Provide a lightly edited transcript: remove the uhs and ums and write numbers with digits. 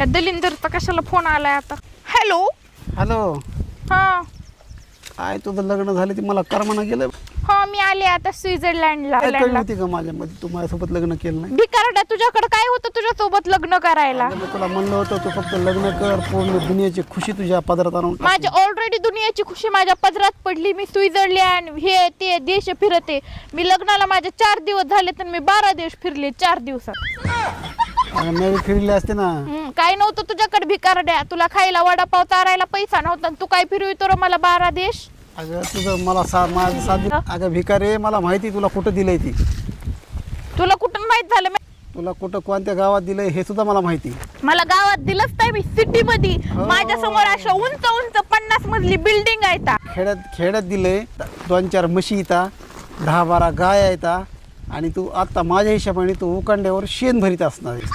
ह्या दलिंदरचा कशाला फोन आलाय आता? हॅलो. हॅलो. हा काय तुझं लग्न झालं ते मला करमाना गेलं. हा मी आले आता स्वित्झर्लंडला. काय कमी होती का माझ्यामध्ये तू माझ्यासोबत लग्न केलं नाही? भिकारड्या, तुझ्याकडे काय होतं तुझ्या सोबत लग्न करायला? अगं, मी तुला म्हणलं होतं तू फक्त लग्न कर, पूर्ण दुनियाची खुशी तुझ्या पदरात आणून टाक. माझी ऑलरेडी दुनियाची खुशी माझ्या पदरात पडली. मी स्वित्झर्लंड हे ते देश फिरते. मी लग्नाला माझे 4 दिवस झाले तर मी 12 देश फिरले 4 दिवसात. अगं, मी फिरले असते ना. काय नव्हतं तुझ्याकडे भिकारड्या. तुला खायला वडापाव चारायला पैसा नव्हता. तू काय फिरवितो रे मला 12 देश? अगं तुझं मला माझं साधी. अगं भिकारे, मला माहिती तुला कुठं दिलंय ती. तुला कुठून माहित झालं? तुला कुठं कोणत्या गावात दिलंय हे सुद्धा मला माहिती. मला गावात दिलंच नाही. मी सिटी मध्ये माझ्या समोर अशा उंच उंच 50 मजली बिल्डिंग आहे. खेड्यात दिलंय. 2-4 म्हशी येतात, 10-12 गाय येतात आणि तू आता माझ्या हिशोबाने तू उकांड्यावर शेण भरीत असणार आहेस.